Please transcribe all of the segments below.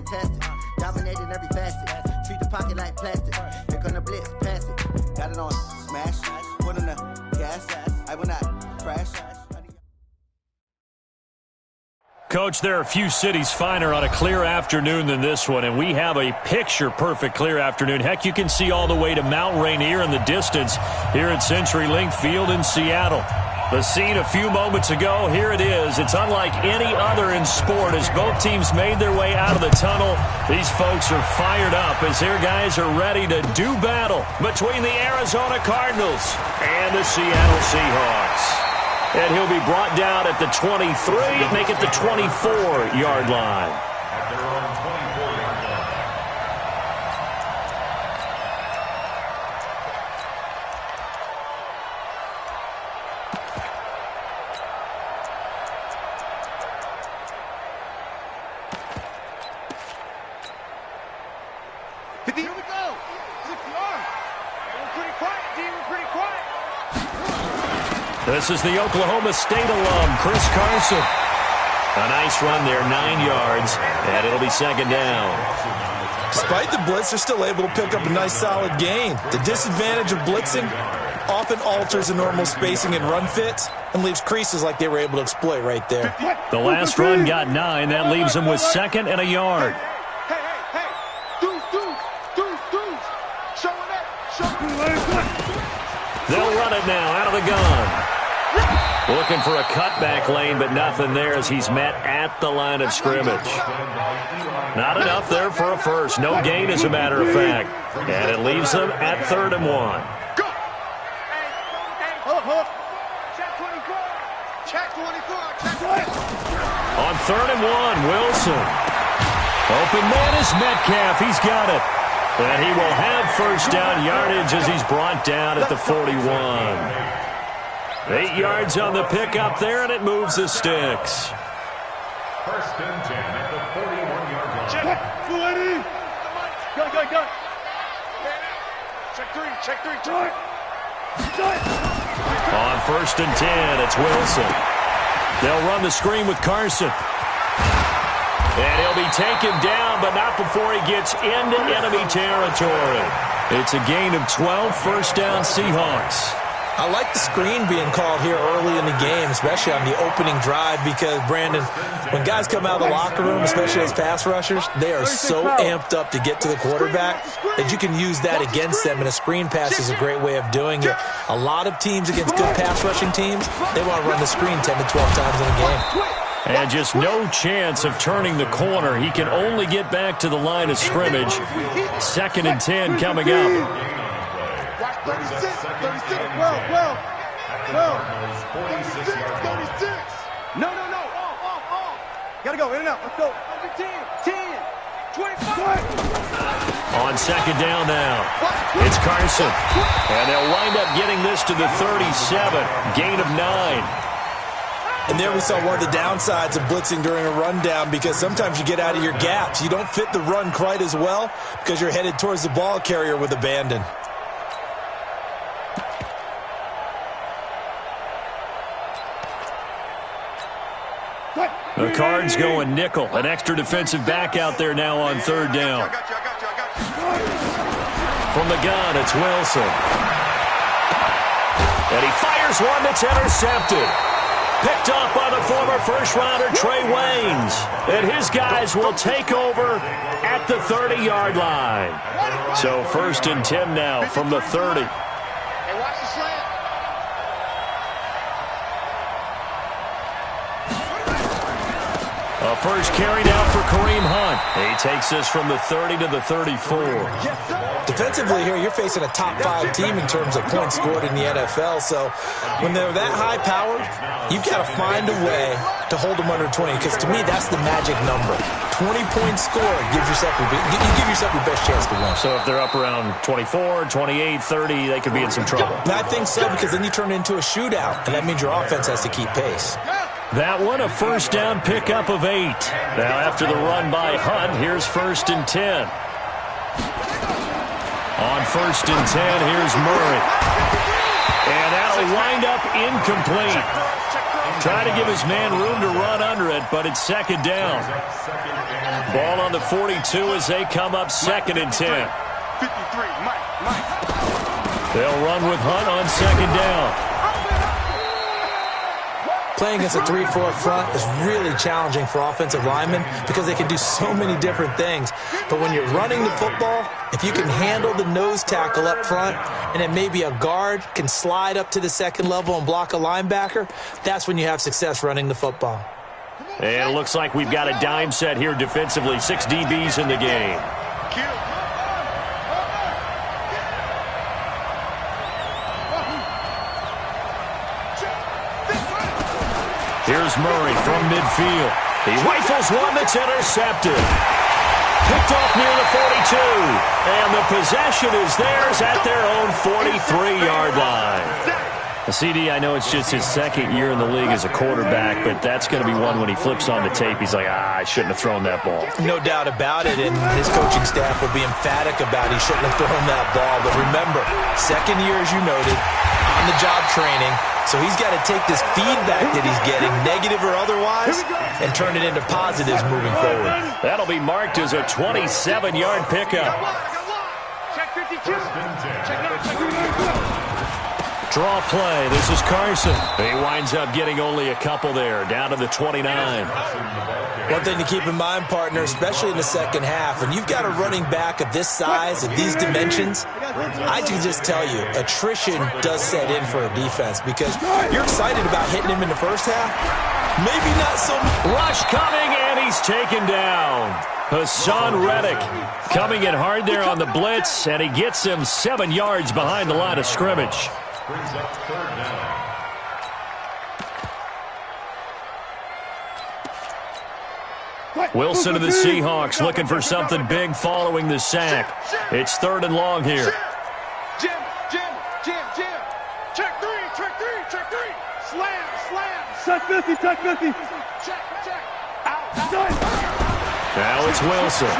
fantastic. Dominating every facet. Treat the pocket like plastic. Here come the blitz, pass it. Got it on smash. Put in the gas. I will not crash. Coach, there are a few cities finer on a clear afternoon than this one, and we have a picture-perfect clear afternoon. Heck, you can see all the way to Mount Rainier in the distance here at CenturyLink Field in Seattle. The scene a few moments ago, here it is. It's unlike any other in sport as both teams made their way out of the tunnel. These folks are fired up as their guys are ready to do battle between the Arizona Cardinals and the Seattle Seahawks. And he'll be brought down at the 23, make it the 24-yard line. At their own 24-yard line. Here we go. 6 yards. We're pretty quiet, D. We're pretty quiet. This is the Oklahoma State alum, Chris Carson. A nice run there, 9 yards, and it'll be second down. Despite the blitz, they're still able to pick up a nice solid gain. The disadvantage of blitzing often alters the normal spacing and run fits and leaves creases like they were able to exploit right there. The last run got 9. That leaves them with second and a yard. Hey. Deuce. Show it up. They'll run it now out of the gun. Looking for a cutback lane, but nothing there as he's met at the line of scrimmage. Not enough there for a first. No gain, as a matter of fact. And it leaves them at 3rd and 1. Go. Hold up. Check 24. On 3rd and 1, Wilson. Open man is Metcalf. He's got it. And he will have first down yardage as he's brought down at the 41. 8 yards on the pickup there, and it moves the sticks. First and 10 at the 41-yard line. Check. Go. Check 3. On 1st and 10, it's Wilson. They'll run the screen with Carson. And he'll be taken down, but not before he gets into enemy territory. It's a gain of 12, first down Seahawks. I like the screen being called here early in the game, especially on the opening drive, because, Brandon, when guys come out of the locker room, especially as pass rushers, they are so amped up to get to the quarterback that you can use that against them, and a screen pass is a great way of doing it. A lot of teams against good pass rushing teams, they want to run the screen 10 to 12 times in a game. And just no chance of turning the corner. He can only get back to the line of scrimmage. 2nd and 10 coming up. 36. 36. No. Gotta go, in and out. Let's go. 10, 25. On 2nd down now, it's Carson. And they'll wind up getting this to the 37. Gain of 9. And there we saw one of the downsides of blitzing during a rundown, because sometimes you get out of your gaps. You don't fit the run quite as well because you're headed towards the ball carrier with abandon. The Cards going nickel. An extra defensive back out there now on 3rd down. From the gun, it's Wilson. And he fires one that's intercepted. Picked off by the former first-rounder Trey Waynes. And his guys will take over at the 30-yard line. So 1st and 10 now from the 30. Hey, watch the slant. A first carry down for Kareem Hunt. He takes this from the 30 to the 34. Defensively here, you're facing a top-5 team in terms of points scored in the NFL. So when they're that high-powered, you've got to find a way to hold them under 20. Because to me, that's the magic number. 20 points scored gives yourself you give yourself your best chance to win. So if they're up around 24, 28, 30, they could be in some trouble. And I think so, because then you turn it into a shootout, and that means your offense has to keep pace. That one, a first down pickup of 8. Now after the run by Hunt, here's 1st and 10. On 1st and 10, here's Murray. And that'll wind up incomplete. Trying to give his man room to run under it, but it's second down. Ball on the 42 as they come up 2nd and 10. 53, Mike. They'll run with Hunt on 2nd down. Playing against a 3-4 front is really challenging for offensive linemen because they can do so many different things. But when you're running the football, if you can handle the nose tackle up front and then maybe a guard can slide up to the second level and block a linebacker, that's when you have success running the football. And it looks like we've got a dime set here defensively. 6 DBs in the game. Here's Murray from midfield. He rifles one that's intercepted. Picked off near the 42. And the possession is theirs at their own 43-yard line. CD, I know it's just his 2nd year in the league as a quarterback, but that's going to be one when he flips on the tape, he's like, I shouldn't have thrown that ball. No doubt about it, and his coaching staff will be emphatic about he shouldn't have thrown that ball. But remember, 2nd year, as you noted, on-the-job training, so he's got to take this feedback that he's getting, negative or otherwise, and turn it into positives moving forward. That'll be marked as a 27-yard pickup. Check 52. Check Draw play. This is Carson. He winds up getting only a couple there, down to the 29. One thing to keep in mind, partner, especially in the second half, when you've got a running back of this size, of these dimensions, I can just tell you, attrition does set in for a defense because you're excited about hitting him in the first half. Maybe not so much. Rush coming, and he's taken down. Hassan Reddick coming in hard there on the blitz, and he gets him 7 yards behind the line of scrimmage. Brings up 3rd down. Wilson of the Seahawks looking for something big following the sack. It's 3rd and long here. Jim. Check 3. Slam. Check 50. Check. Out. Now it's Wilson.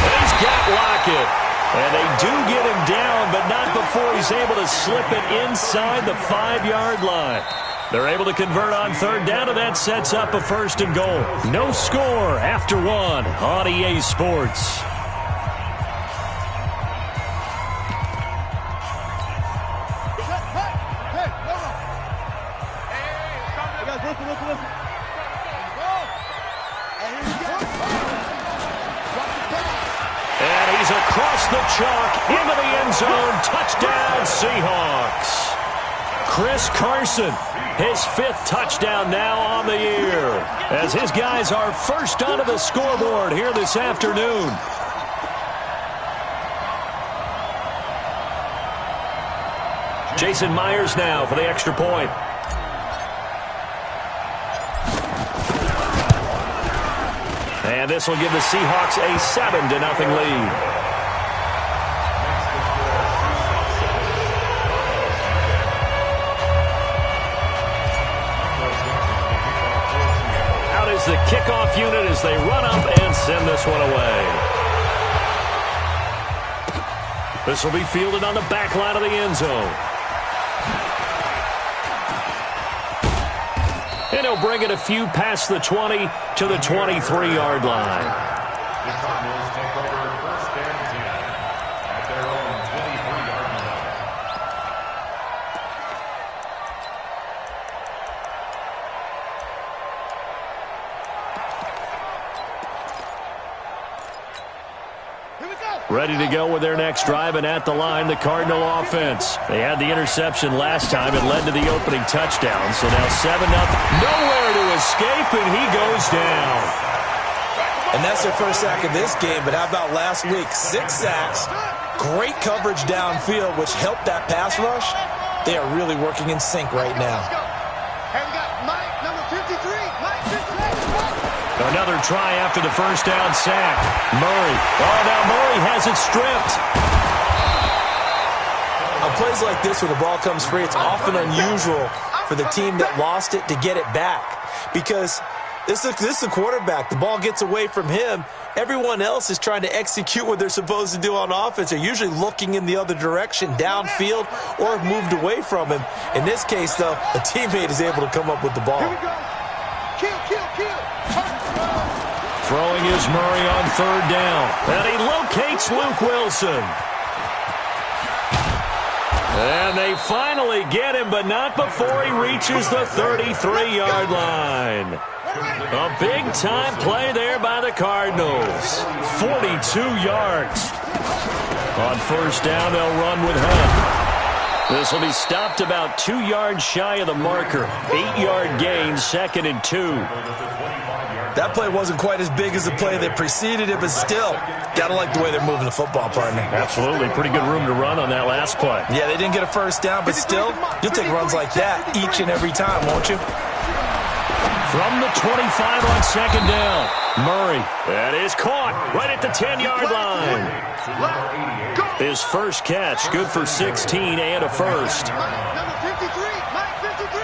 He's got Lockett. And they do get him down, but not before he's able to slip it inside the 5-yard line. They're able to convert on 3rd down, and that sets up a 1st and goal. No score after 1 on EA Sports. Across the chalk, into the end zone, touchdown Seahawks. Chris Carson, his 5th touchdown now on the year, as his guys are first onto the scoreboard here this afternoon. Jason Myers now for the extra point. And this will give the Seahawks a 7-0 lead. Out is the kickoff unit as they run up and send this one away. This will be fielded on the back line of the end zone. And he'll bring it a few past the 20 to the 23-yard line. The Cardinals take over 1st and 10 at their own 23-yard line. Ready to go with their next drive, and at the line, the Cardinal offense. They had the interception last time. It led to the opening touchdown. So now 7-0. Nowhere to escape, and he goes down. And that's their first sack of this game, but how about last week? 6 sacks, great coverage downfield, which helped that pass rush. They are really working in sync right now. And we got Mike, number 53. Mike, 53. Another try after the first down sack. Murray. Oh, now Murray has it stripped. On plays like this where the ball comes free, it's often unusual for the team that lost it to get it back because this is a quarterback. The ball gets away from him, everyone else is trying to execute what they're supposed to do on offense. They're usually looking in the other direction, downfield, or have moved away from him. In this case, though, a teammate is able to come up with the ball. Here we go. Kill, kill, kill. Throwing is Murray on third down. And he locates Luke Wilson. And they finally get him, but not before he reaches the 33-yard line. A big-time play there by the Cardinals. 42 yards. On first down, they'll run with Hunt. This will be stopped about 2 yards shy of the marker. 8-yard gain, 2nd and 2. That play wasn't quite as big as the play that preceded it, but still, gotta like the way they're moving the football, partner. Absolutely. Pretty good room to run on that last play. Yeah, they didn't get a first down, but still, you'll take runs like that each and every time, won't you? From the 25 on second down, Murray. That is caught right at the 10-yard line. His first catch, good for 16 and a first. Number 53, Mike 53.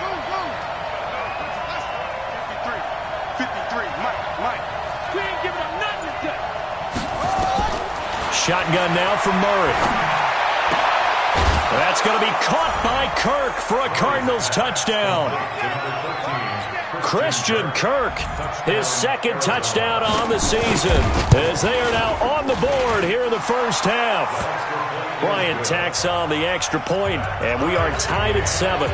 Go, go. 53, Mike. We ain't giving up nothing today. Shotgun now from Murray. That's going to be caught by Kirk for a Cardinals touchdown. Christian Kirk, his second touchdown on the season, as they are now on the board here in the first half. Bryant tacks on the extra point, and we are tied at 7.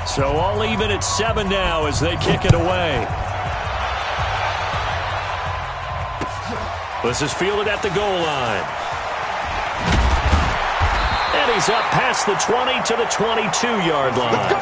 So all even at 7 now as they kick it away. This is fielded at the goal line. And he's up past the 20 to the 22-yard line.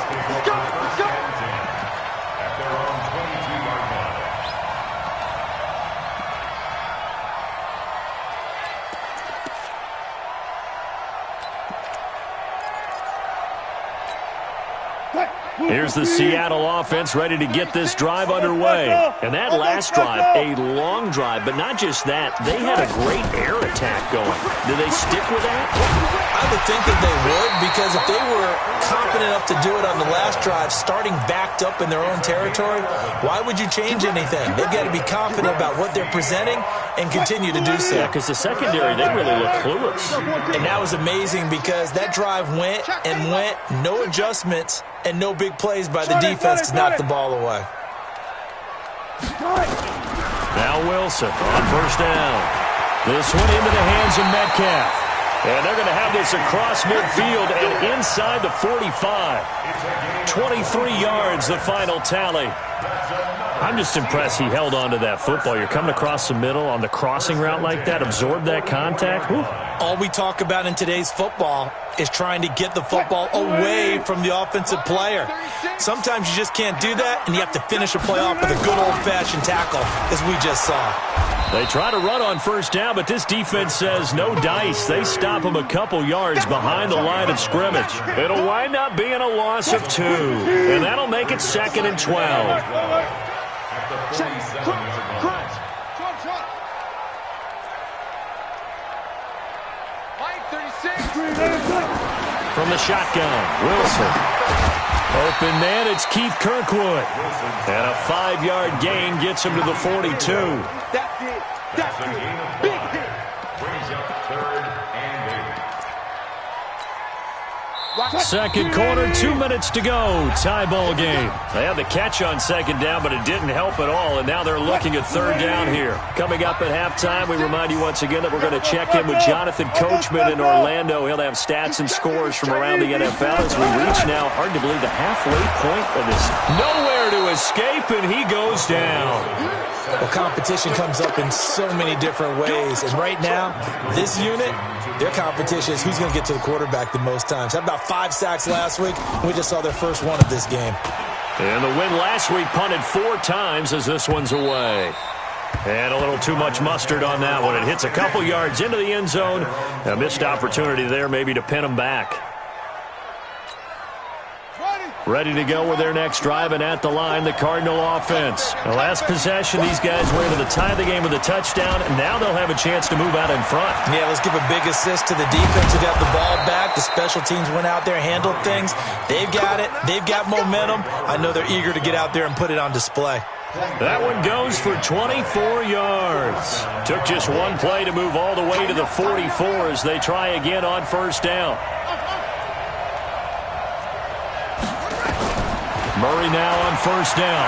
Here's the Seattle offense ready to get this drive underway. And that last drive, a long drive, but not just that. They had a great air attack going. Do they stick with that? I would think that they would, because if they were competent enough to do it on the last drive, starting backed up in their own territory, why would you change anything? They've got to be confident about what they're presenting and continue to do so. Yeah, because the secondary, they really look clueless. And that was amazing because that drive went and went, no adjustments, and no big plays by the defense to knock the ball away. Now Wilson on first down. This one into the hands of Metcalf. And they're going to have this across midfield and inside the 45. 23 yards, the final tally. I'm just impressed he held on to that football. You're coming across the middle on the crossing route like that, absorb that contact. Whew. All we talk about in today's football is trying to get the football away from the offensive player. Sometimes you just can't do that, and you have to finish a play off with a good old-fashioned tackle, as we just saw. They try to run on first down, but this defense says no dice. They stop them a couple yards behind the line of scrimmage. It'll wind up being a loss of 2, and that'll make it 2nd and 12. From the shotgun, Wilson. Open man, it's Keith Kirkwood. And a 5-yard gain gets him to the 42. That's it. That's it. Big hit. Brings up 3rd and 8. Second quarter, 2 minutes to go. Tie ball game. They had the catch on second down, but it didn't help at all, and now they're looking at third down here. Coming up at halftime, we remind you once again that we're going to check in with Jonathan Coachman in Orlando. He'll have stats and scores from around the NFL as we reach now, hard to believe, the halfway point of this. Nowhere to escape, and he goes down. Well, competition comes up in so many different ways. And right now, this unit, their competition is who's going to get to the quarterback the most times. Had about 5 sacks last week. We just saw their first one of this game. And the win last week punted 4 times as this one's away. And a little too much mustard on that one. It hits a couple yards into the end zone. A missed opportunity there maybe to pin them back. Ready to go with their next drive, and at the line, the Cardinal offense. The last possession, these guys were able to tie the game with a touchdown, and now they'll have a chance to move out in front. Yeah, let's give a big assist to the defense who got the ball back. The special teams went out there, handled things. They've got it. They've got momentum. I know they're eager to get out there and put it on display. That one goes for 24 yards. Took just one play to move all the way to the 44 as they try again on first down. Murray now on first down.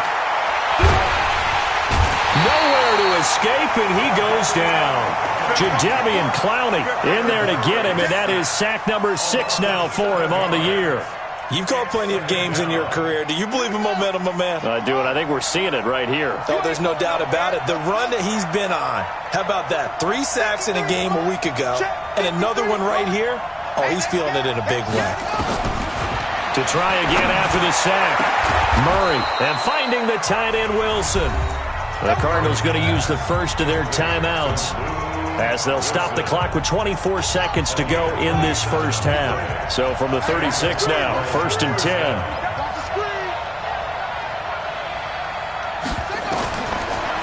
Nowhere to escape, and he goes down. Jadeveon Clowney in there to get him, and that is sack number 6 now for him on the year. You've called plenty of games in your career. Do you believe in momentum, my man? I do, and I think we're seeing it right here. Oh, there's no doubt about it. The run that he's been on. How about that? 3 sacks in a game a week ago, and another one right here. Oh, he's feeling it in a big way. To try again after the sack. Murray, and finding the tight end Wilson. The Cardinals going to use the first of their timeouts as they'll stop the clock with 24 seconds to go in this first half. So from the 36 now, 1st and 10.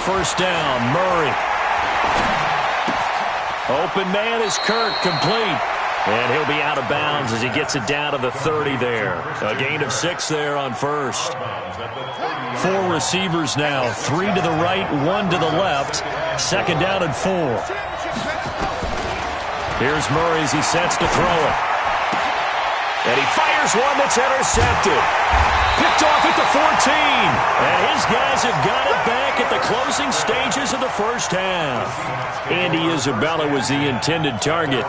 First down, Murray. Open man is Kirk, complete. And he'll be out of bounds as he gets it down to the 30 there. A gain of 6 there on first. 4 receivers now, 3 to the right, 1 to the left. 2nd down and 4. Here's Murray as he sets to throw it. And he fires one that's intercepted. Picked off at the 14. And his guys have got it back at the closing stages of the first half. Andy Isabella was the intended target.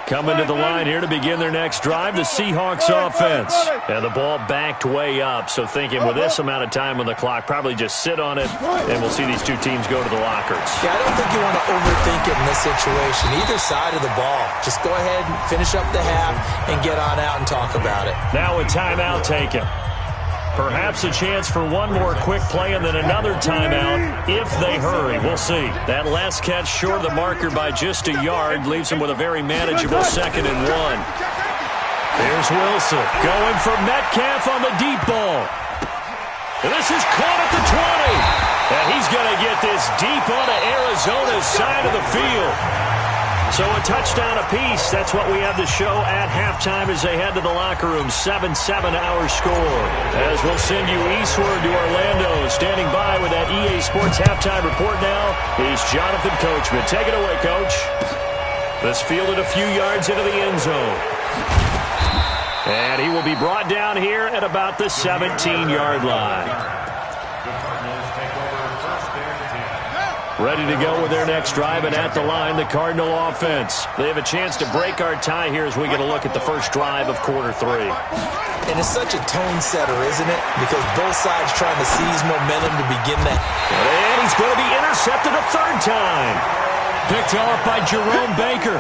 Coming to the line here to begin their next drive, the Seahawks offense. And the ball backed way up, so thinking with this amount of time on the clock, probably just sit on it, and we'll see these two teams go to the lockers. Yeah, I don't think you want to overthink it in this situation. Either side of the ball. Just go ahead and finish up the half and get on out and talk about it. Now a timeout taken. Perhaps a chance for one more quick play and then another timeout if they hurry. We'll see. That last catch short of the marker by just a yard leaves them with a very manageable 2nd and 1. Here's Wilson going for Metcalf on the deep ball. And this is caught at the 20. And he's going to get this deep onto Arizona's side of the field. So a touchdown apiece. That's what we have to show at halftime as they head to the locker room. 7-7 our score. As we'll send you eastward to Orlando. Standing by with that EA Sports halftime report now is Jonathan Coachman. Take it away, Coach. This fielded a few yards into the end zone. And he will be brought down here at about the 17-yard line. Ready to go with their next drive, and at the line, the Cardinal offense. They have a chance to break our tie here as we get a look at the first drive of quarter 3. And it's such a tone setter, isn't it? Because both sides trying to seize momentum to begin that. And he's going to be intercepted a 3rd time. Picked off by Jerome Baker.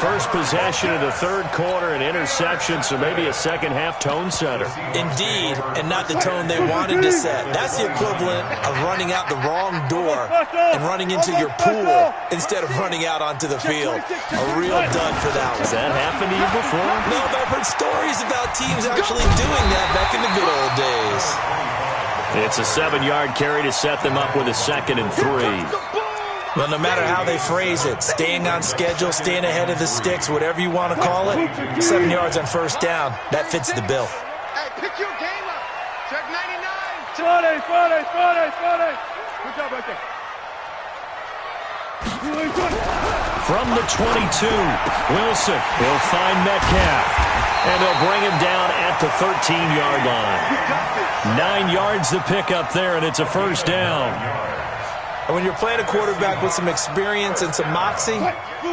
First possession of the 3rd quarter, an interception, so maybe a second-half tone setter. Indeed, and not the tone they wanted to set. That's the equivalent of running out the wrong door and running into your pool instead of running out onto the field. A real dud for that one. Has that happened to you before? No, but I've heard stories about teams actually doing that back in the good old days. It's a 7-yard carry to set them up with a 2nd and 3. Well, no matter how they phrase it, staying on schedule, staying ahead of the sticks, whatever you want to call it, 7 yards on first down, that fits the bill. Hey, pick your game up. Check 99. 40. Good job right there. From the 22, Wilson will find Metcalf, and they'll bring him down at the 13-yard line. 9 yards to pick up there, and it's a first down. And when you're playing a quarterback with some experience and some moxie,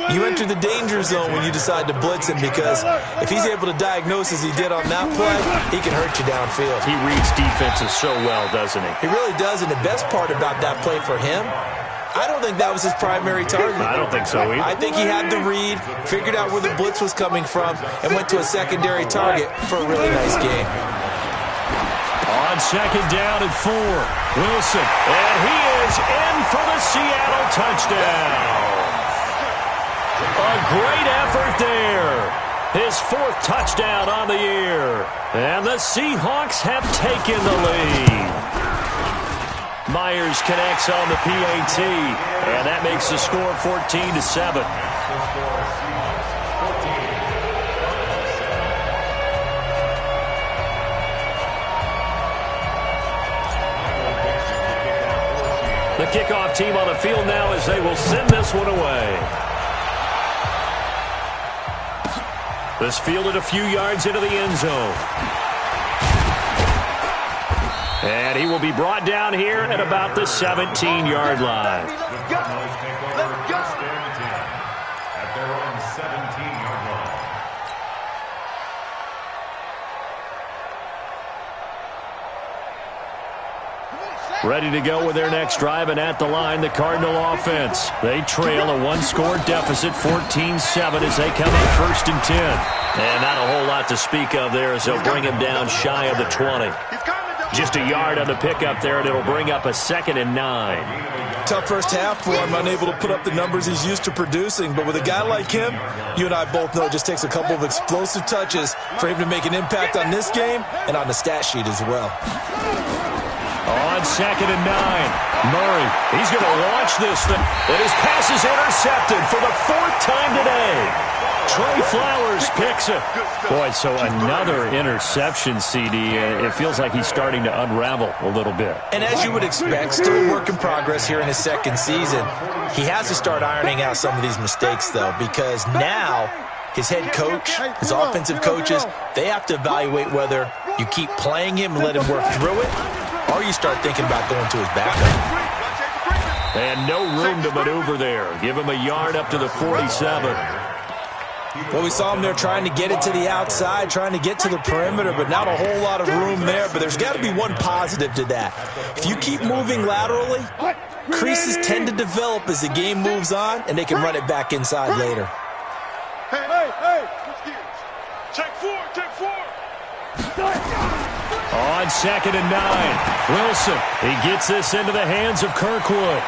you enter the danger zone when you decide to blitz him, because if he's able to diagnose as he did on that play, he can hurt you downfield. He reads defenses so well, doesn't he? He really does, and the best part about that play for him, I don't think that was his primary target. I don't think so either. I think he had the read, figured out where the blitz was coming from, and went to a secondary target for a really nice game. On 2nd down and 4, Wilson, and he is in for the Seattle touchdown. A great effort there. His 4th touchdown on the year. And the Seahawks have taken the lead. Myers connects on the PAT, and that makes the score 14-7. The kickoff team on the field now as they will send this one away. This fielded a few yards into the end zone. And he will be brought down here at about the 17-yard line. Let's go. At their own 17-yard line. Ready to go with their next drive, and at the line, the Cardinal offense. They trail a 1-score deficit, 14-7, as they come up 1st and 10. And not a whole lot to speak of there as they'll bring him down shy of the 20. Just a yard on the pickup there, and it'll bring up a 2nd and 9. Tough first half for him, unable to put up the numbers he's used to producing. But with a guy like him, you and I both know it just takes a couple of explosive touches for him to make an impact on this game and on the stat sheet as well. On 2nd and 9, Murray, he's going to launch this thing. And his pass is intercepted for the 4th time today. Trey Flowers picks it. Boy, so another interception, CD. It feels like he's starting to unravel a little bit. And as you would expect, still a work in progress here in his 2nd season. He has to start ironing out some of these mistakes, though, because now his head coach, his offensive coaches, they have to evaluate whether you keep playing him and let him work through it, or you start thinking about going to his backup. And no room to maneuver there. Give him a yard up to the 47. Well, we saw him there trying to get it to the outside, trying to get to the perimeter, but not a whole lot of room there. But there's got to be one positive to that. If you keep moving laterally, creases tend to develop as the game moves on, and they can run it back inside later. Hey, check 4. On 2nd and 9, Wilson, he gets this into the hands of Kirkwood.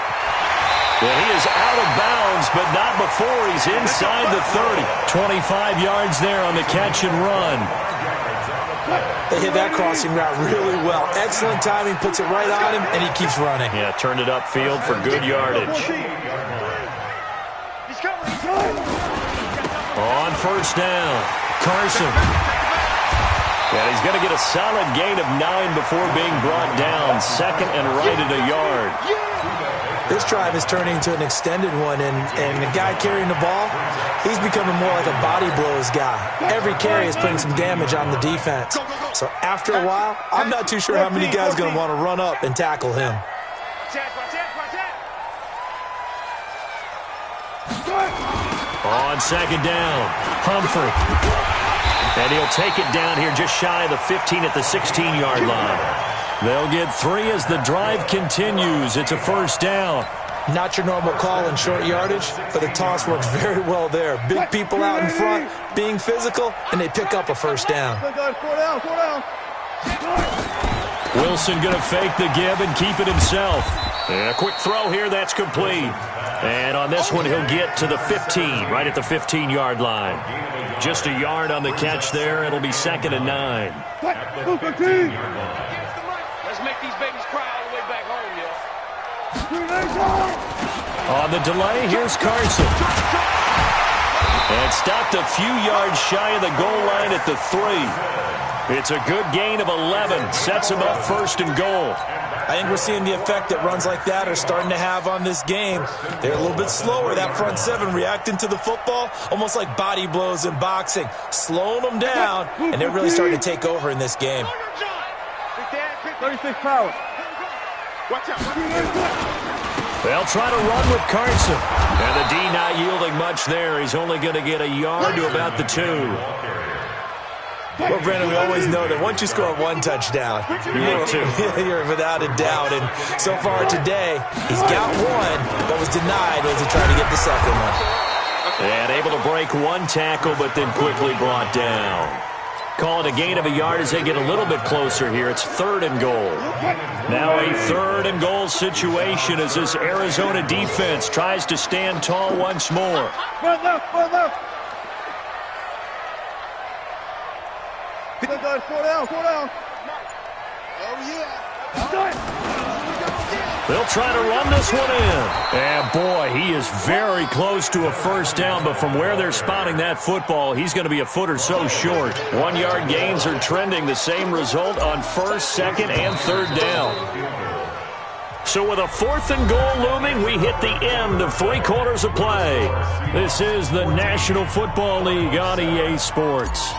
Well, he is out of bounds, but not before he's inside the 30. 25 yards there on the catch and run. They hit that crossing route really well. Excellent timing, puts it right on him, and he keeps running. Yeah, turned it upfield for good yardage. On 1st down, Carson. Yeah, he's going to get a solid gain of 9 before being brought down. 2nd and right at a yard. This drive is turning into an extended one, and the guy carrying the ball, he's becoming more like a body blows guy. Every carry is putting some damage on the defense. So after a while, I'm not too sure how many guys are going to want to run up and tackle him. On 2nd down, Humphrey. And he'll take it down here just shy of the 15 at the 16-yard line. They'll get 3 as the drive continues. It's a 1st down. Not your normal call in short yardage, but the toss works very well there. Big people out in front, being physical, and they pick up a 1st down. 4 down. Wilson going to fake the give and keep it himself. And a quick throw here, that's complete. And on this one, he'll get to the 15, right at the 15-yard line. Just a yard on the catch there. It'll be 2nd and 9. Let's make these babies cry all the way back home, y'all. On the delay, here's Carson. And stopped a few yards shy of the goal line at the 3. It's a good gain of 11. Sets him up 1st and goal. I think we're seeing the effect that runs like that are starting to have on this game. They're a little bit slower, that front 7, reacting to the football, almost like body blows in boxing, slowing them down, and they're really starting to take over in this game. 36 power. Watch out. They'll try to run with Carson. And the D not yielding much there. He's only going to get a yard to about the 2. Well, Brandon, we always know that once you score 1 touchdown, you're without a doubt. And so far today, he's got 1, but was denied as he tried to get the 2nd one. And able to break 1 tackle, but then quickly brought down. Call it a gain of a yard as they get a little bit closer here. It's 3rd and goal. Now a 3rd and goal situation as this Arizona defense tries to stand tall once more. Good, guys. 4 down, 4 down. Oh, yeah. They'll try to run this one in. And, boy, he is very close to a first down, but from where they're spotting that football, he's going to be a foot or so short. 1-yard gains are trending. The same result on first, second, and third down. So with a 4th and goal looming, we hit the end of 3 quarters of play. This is the National Football League on EA Sports.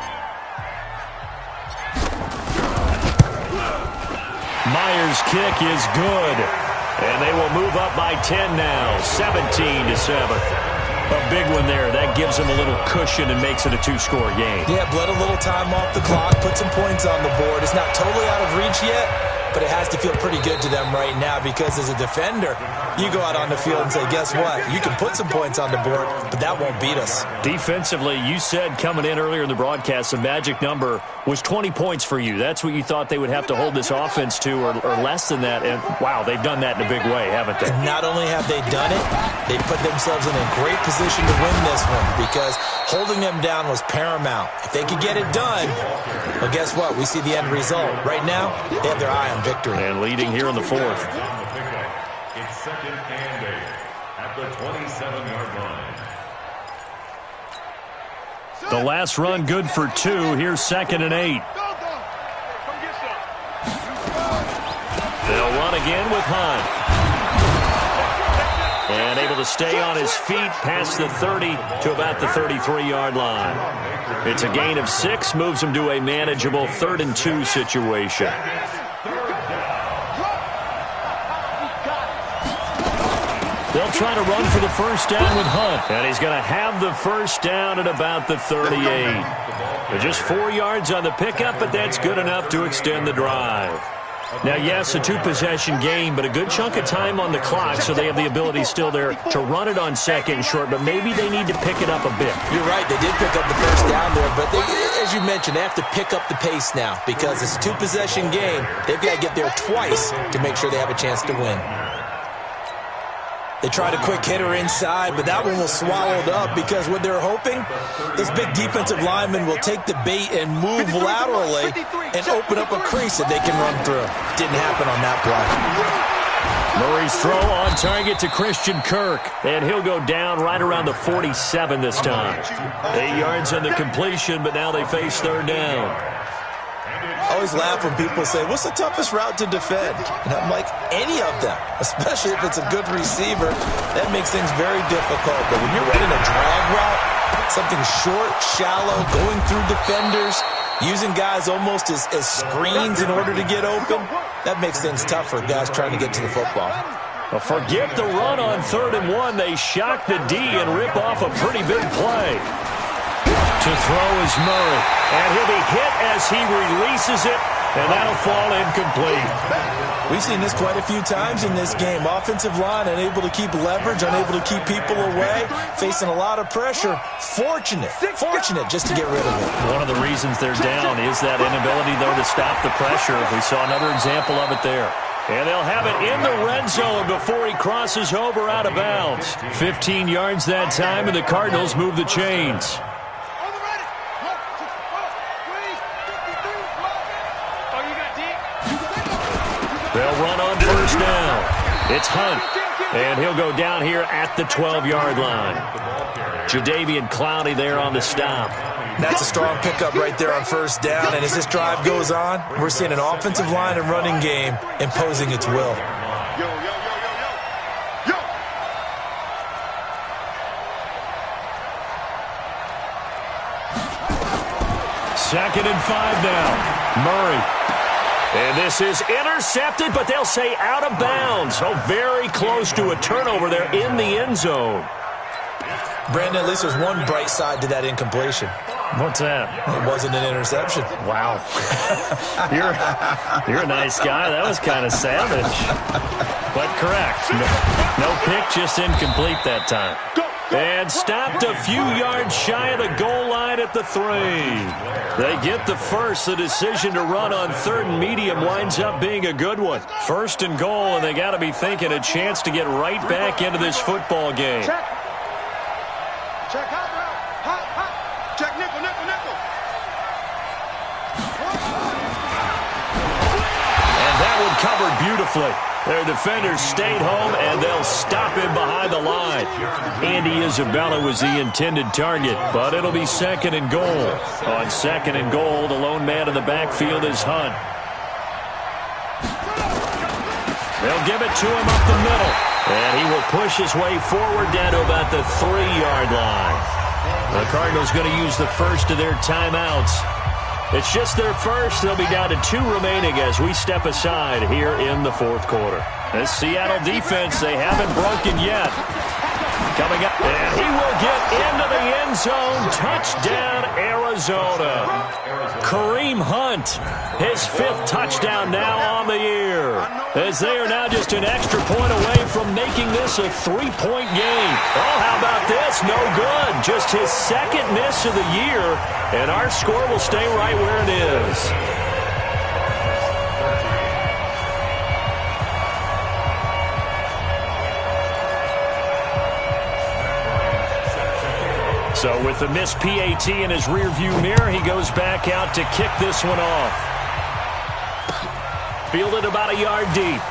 Myers' kick is good. And they will move up by 10 now, 17-7. A big one there. That gives them a little cushion and makes it a 2-score game. Yeah, bled a little time off the clock, put some points on the board. It's not totally out of reach yet, but it has to feel pretty good to them right now because as a defender, you go out on the field and say, guess what? You can put some points on the board, but that won't beat us. Defensively, you said coming in earlier in the broadcast, the magic number was 20 points for you. That's what you thought they would have to hold this offense to or less than that. And, wow, they've done that in a big way, haven't they? And not only have they done it, they put themselves in a great position to win this one because holding them down was paramount. If they could get it done, well, guess what? We see the end result. Right now, they have their eye on victory. And leading here in the 4th. It's 2nd and 8 at the 27-yard line. The last run good for 2. Here's 2nd and 8. They'll run again with Hunt. And able to stay on his feet past the 30 to about the 33-yard line. It's a gain of 6, moves him to a manageable 3rd and 2 situation. They'll try to run for the first down with Hunt. And he's going to have the first down at about the 38. They're just 4 yards on the pickup, but that's good enough to extend the drive. Now, yes, a 2-possession game, but a good chunk of time on the clock, so they have the ability still there to run it on 2nd and short, but maybe they need to pick it up a bit. You're right. They did pick up the first down there, but they, as you mentioned, they have to pick up the pace now because it's a 2-possession game. They've got to get there twice to make sure they have a chance to win. They tried a quick hitter inside, but that one was swallowed up because what they're hoping, this big defensive lineman will take the bait and move laterally and open up a crease that they can run through. Didn't happen on that play. Murray's throw on target to Christian Kirk, and he'll go down right around the 47 this time. 8 yards on the completion, but now they face 3rd down. I always laugh when people say, what's the toughest route to defend? And I'm like, any of them, especially if it's a good receiver. That makes things very difficult. But when you're running a drag route, something short, shallow, going through defenders, using guys almost as screens in order to get open, that makes things tough for guys trying to get to the football. Well, forget the run on 3rd and 1. They shock the D and rip off a pretty big play. To throw is Murray, and he'll be hit as he releases it, and that'll fall incomplete. We've seen this quite a few times in this game. Offensive line unable to keep leverage, unable to keep people away, facing a lot of pressure. Fortunate just to get rid of it. One of the reasons they're down is that inability, though, to stop the pressure. We saw another example of it there. And they'll have it in the red zone before he crosses over out of bounds. 15 yards that time, and the Cardinals move the chains. They'll run on first down. It's Hunt, and he'll go down here at the 12-yard line. Jadeveon Clowney there on the stop. That's a strong pickup right there on first down, and as this drive goes on, we're seeing an offensive line and running game imposing its will. Second and 5 now. Murray. And this is intercepted, but they'll say out of bounds. Oh, very close to a turnover there in the end zone. Brandon, at least there's one bright side to that incompletion. What's that? It wasn't an interception. Wow. You're a nice guy. That was kind of savage. But correct. No pick, just incomplete that time. And stopped a few yards shy of the goal line at the 3. They get the first. The decision to run on 3rd and medium winds up being a good one. 1st and goal, and they got to be thinking a chance to get right back into this football game. Check hot route. Hot. Check nickel. covered beautifully. Their defenders stayed home, and they'll stop him behind the line. Andy Isabella was the intended target, but it'll be 2nd and goal. On 2nd and goal, the lone man in the backfield is Hunt. They'll give it to him up the middle, and he will push his way forward down to about the 3-yard line. The Cardinals going to use the first of their timeouts. It's just their first. They'll be down to 2 remaining as we step aside here in the 4th quarter. This Seattle defense, they haven't broken yet. Coming up, and he will get into the end zone. Touchdown, Arizona. Kareem Hunt, his 5th touchdown now on the year, as they are now just an extra point away from making this a 3-point game. Oh, how about this? No good. Just his 2nd miss of the year, and our score will stay right where it is. So with the missed PAT in his rearview mirror, he goes back out to kick this one off. Fielded about a yard deep.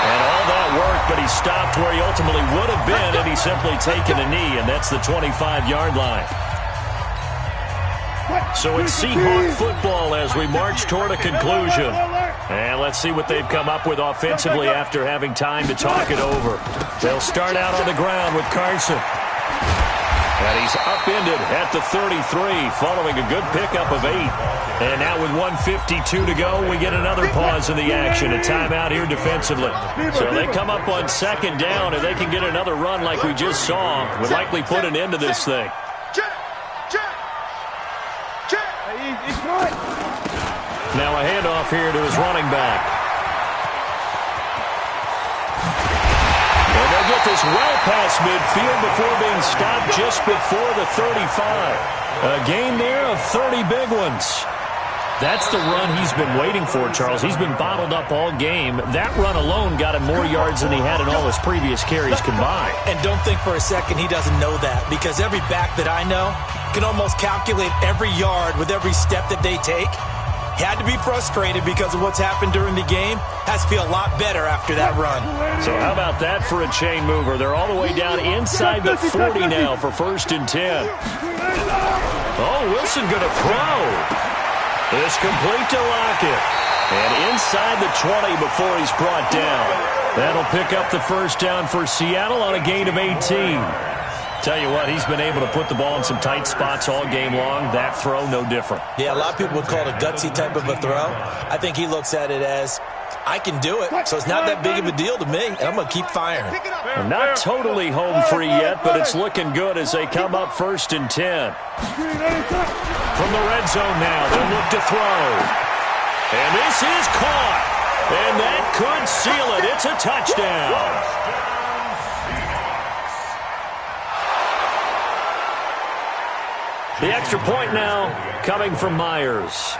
And all that work, but he stopped where he ultimately would have been had he simply taken a knee, and that's the 25-yard line. So it's Seahawk football as we march toward a conclusion. And let's see what they've come up with offensively after having time to talk it over. They'll start out on the ground with Carson. And he's upended at the 33 following a good pickup of 8. And now with 1:52 to go, we get another pause in the action. A timeout here defensively. So they come up on 2nd down, and they can get another run like we just saw. Would likely put an end to this thing. Now a handoff here to his running back. And they'll get this well past midfield before being stopped just before the 35. A game there of 30 big ones. That's the run he's been waiting for, Charles. He's been bottled up all game. That run alone got him more yards than he had in all his previous carries combined. And don't think for a second he doesn't know that, because every back that I know can almost calculate every yard with every step that they take. Had to be frustrated because of what's happened during the game. Has to feel a lot better after that run. So how about that for a chain mover? They're all the way down inside the 40 now for 1st and 10. Oh, Wilson going to throw. It's complete to Lockett. And inside the 20 before he's brought down. That'll pick up the 1st down for Seattle on a gain of 18. Tell you what, he's been able to put the ball in some tight spots all game long. That throw, no different. Yeah, a lot of people would call it a gutsy type of a throw. I think he looks at it as, I can do it, so it's not that big of a deal to me, and I'm going to keep firing. They're not totally home free yet, but it's looking good as they come up 1st and 10. From the red zone now, they'll look to throw. And this is caught. And that could seal it. It's a touchdown. The extra point now coming from Myers.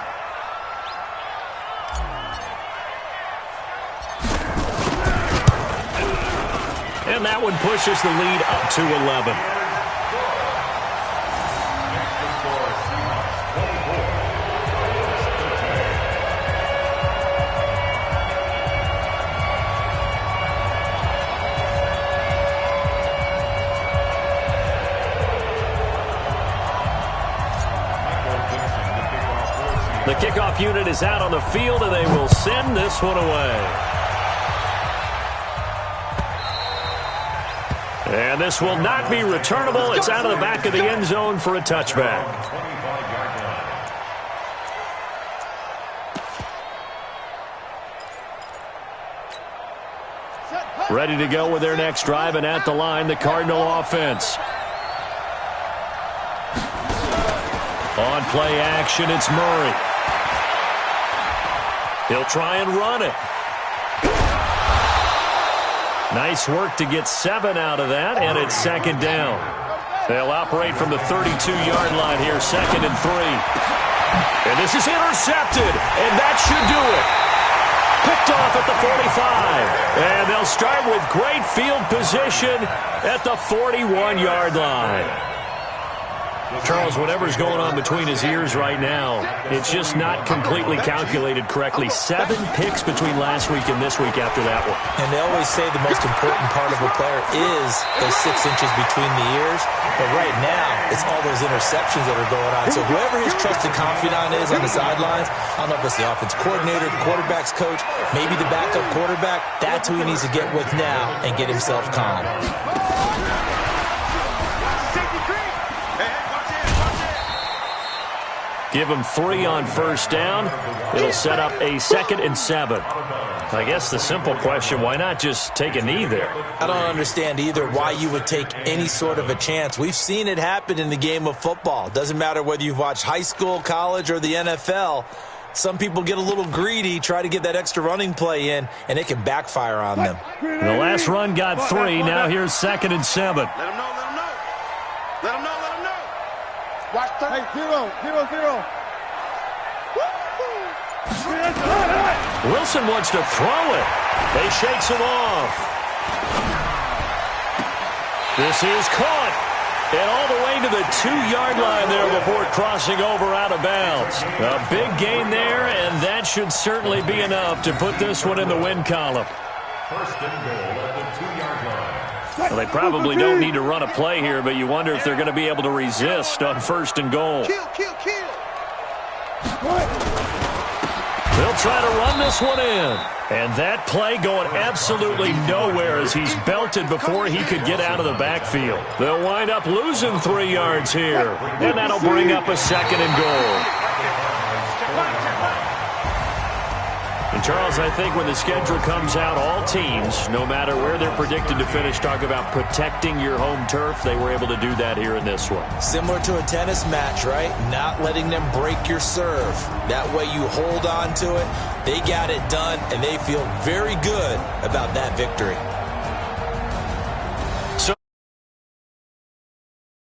And that one pushes the lead up to 11. The kickoff unit is out on the field, and they will send this one away. And this will not be returnable. It's out of the back of the end zone for a touchback. Ready to go with their next drive, and at the line, the Cardinal offense. On play action, it's Murray. He'll try and run it. Nice work to get 7 out of that, and it's 2nd down. They'll operate from the 32-yard line here, 2nd and 3. And this is intercepted, and that should do it. Picked off at the 45. And they'll start with great field position at the 41-yard line. Charles, whatever's going on between his ears right now, it's just not completely calculated correctly. 7 picks between last week and this week after that one. And they always say the most important part of a player is those 6 inches between the ears. But right now, it's all those interceptions that are going on. So whoever his trusted confidant is on the sidelines, I don't know if it's the offense coordinator, the quarterback's coach, maybe the backup quarterback, that's who he needs to get with now and get himself calm. Give him 3 on first down. It'll set up a 2nd and 7. I guess the simple question, why not just take a knee there? I don't understand either why you would take any sort of a chance. We've seen it happen in the game of football. Doesn't matter whether you've watched high school, college, or the NFL. Some people get a little greedy, try to get that extra running play in, and it can backfire on them. The last run got 3. Now here's 2nd and 7. Let him know, let him know. Let him know, let him know. Watch the... Hey, 0-0-0. Wilson wants to throw it. They shakes him off. This is caught. And all the way to the 2-yard line there before crossing over out of bounds. A big gain there, and that should certainly be enough to put this one in the win column. First and goal at the 2-yard line. Well, they probably don't need to run a play here, but you wonder if they're going to be able to resist on 1st and goal. Kill. They'll try to run this one in. And that play going absolutely nowhere as he's belted before he could get out of the backfield. They'll wind up losing 3 yards here. And that'll bring up a 2nd and goal. And Charles, I think when the schedule comes out, all teams, no matter where they're predicted to finish, talk about protecting your home turf. They were able to do that here in this one. Similar to a tennis match, right? Not letting them break your serve. That way you hold on to it. They got it done, and they feel very good about that victory.